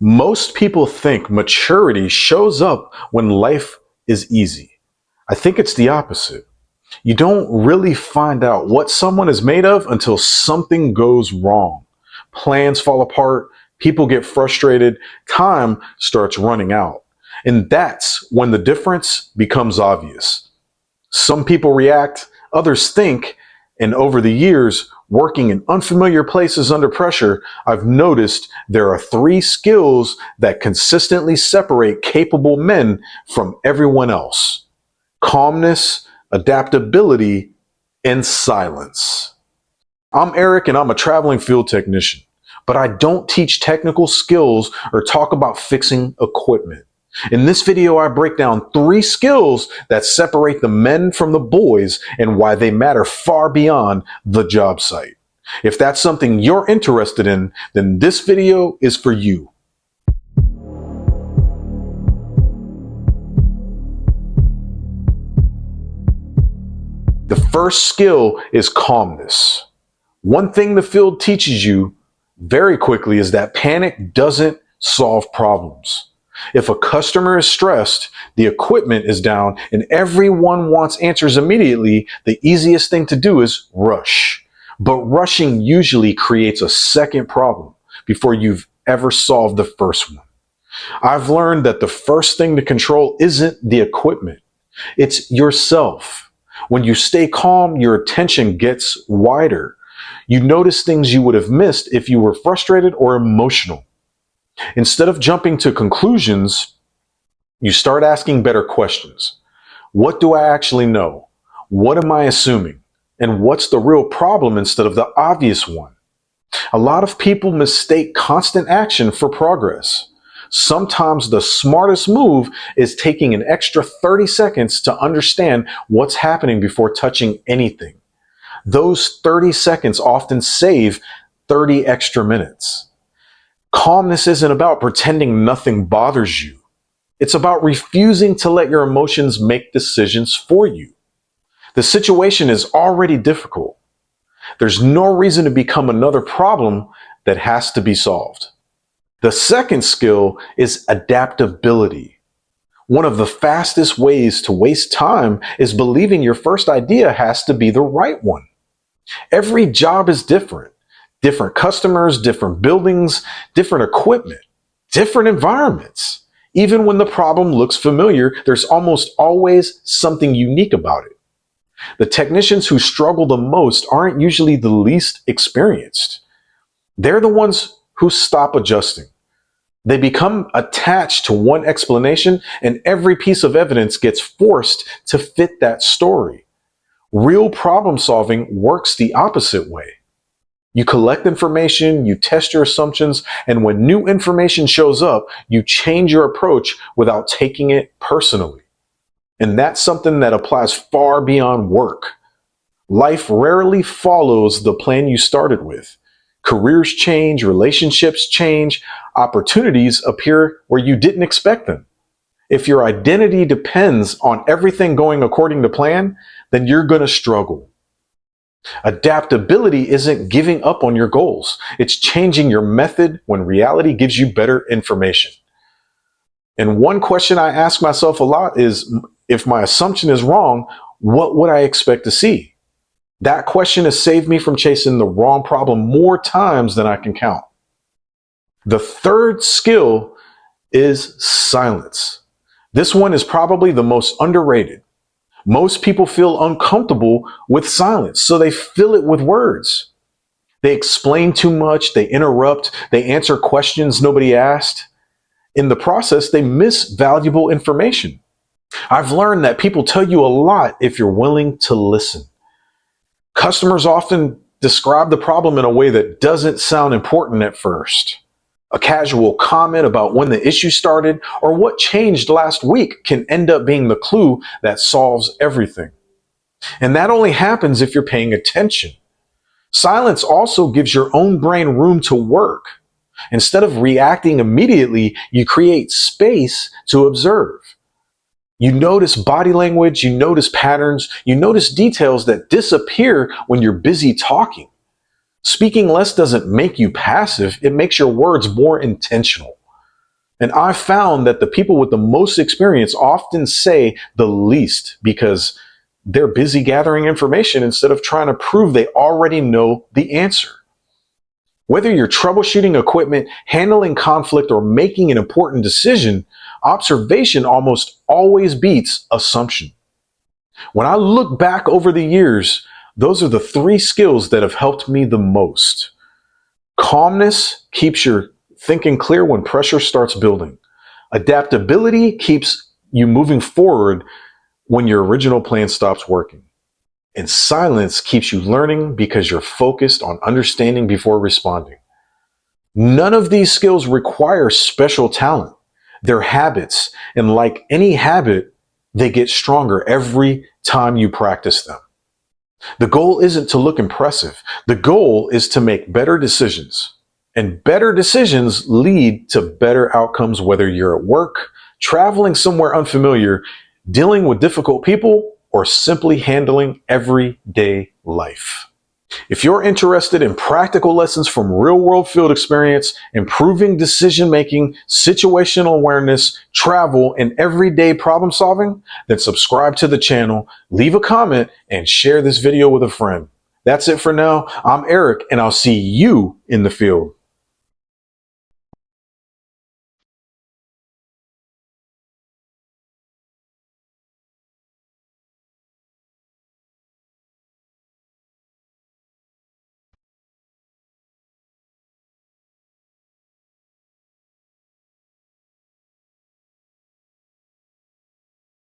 Most people think maturity shows up when life is easy. I think it's the opposite. You don't really find out what someone is made of until something goes wrong. Plans fall apart, people get frustrated, time starts running out. And that's when the difference becomes obvious. Some people react, others think, and over the years, working in unfamiliar places under pressure, I've noticed there are three skills that consistently separate capable men from everyone else: calmness, adaptability, and silence. I'm Eric and I'm a traveling field technician, but I don't teach technical skills or talk about fixing equipment. In this video, I break down three skills that separate the men from the boys and why they matter far beyond the job site. If that's something you're interested in, then this video is for you. The first skill is calmness. One thing the field teaches you very quickly is that panic doesn't solve problems. If a customer is stressed, the equipment is down, and everyone wants answers immediately, the easiest thing to do is rush. But rushing usually creates a second problem before you've ever solved the first one. I've learned that the first thing to control isn't the equipment, it's yourself. When you stay calm, your attention gets wider. You notice things you would have missed if you were frustrated or emotional. Instead of jumping to conclusions, you start asking better questions. What do I actually know? What am I assuming? And what's the real problem instead of the obvious one? A lot of people mistake constant action for progress. Sometimes the smartest move is taking an extra 30 seconds to understand what's happening before touching anything. Those 30 seconds often save 30 extra minutes. Calmness isn't about pretending nothing bothers you. It's about refusing to let your emotions make decisions for you. The situation is already difficult. There's no reason to become another problem that has to be solved. The second skill is adaptability. One of the fastest ways to waste time is believing your first idea has to be the right one. Every job is different. Different customers, different buildings, different equipment, different environments. Even when the problem looks familiar, there's almost always something unique about it. The technicians who struggle the most aren't usually the least experienced. They're the ones who stop adjusting. They become attached to one explanation, and every piece of evidence gets forced to fit that story. Real problem solving works the opposite way. You collect information, you test your assumptions, and when new information shows up, you change your approach without taking it personally. And that's something that applies far beyond work. Life rarely follows the plan you started with. Careers change, relationships change, opportunities appear where you didn't expect them. If your identity depends on everything going according to plan, then you're going to struggle. Adaptability isn't giving up on your goals. It's changing your method when reality gives you better information. And one question I ask myself a lot is, if my assumption is wrong, what would I expect to see? That question has saved me from chasing the wrong problem more times than I can count. The third skill is silence. This one is probably the most underrated. Most people feel uncomfortable with silence, so they fill it with words. They explain too much, they interrupt, they answer questions nobody asked. In the process, they miss valuable information. I've learned that people tell you a lot if you're willing to listen. Customers often describe the problem in a way that doesn't sound important at first. A casual comment about when the issue started or what changed last week can end up being the clue that solves everything. And that only happens if you're paying attention. Silence also gives your own brain room to work. Instead of reacting immediately, you create space to observe. You notice body language, you notice patterns, you notice details that disappear when you're busy talking. Speaking less doesn't make you passive, it makes your words more intentional. And I found that the people with the most experience often say the least because they're busy gathering information instead of trying to prove they already know the answer. Whether you're troubleshooting equipment, handling conflict, or making an important decision, observation almost always beats assumption. When I look back over the years, those are the three skills that have helped me the most. Calmness keeps your thinking clear when pressure starts building. Adaptability keeps you moving forward when your original plan stops working. And silence keeps you learning because you're focused on understanding before responding. None of these skills require special talent. They're habits. And like any habit, they get stronger every time you practice them. The goal isn't to look impressive. The goal is to make better decisions. And better decisions lead to better outcomes, whether you're at work, traveling somewhere unfamiliar, dealing with difficult people, or simply handling everyday life. If you're interested in practical lessons from real-world field experience, improving decision-making, situational awareness, travel, and everyday problem solving, then subscribe to the channel, leave a comment, and share this video with a friend. That's it for now. I'm Eric, and I'll see you in the field.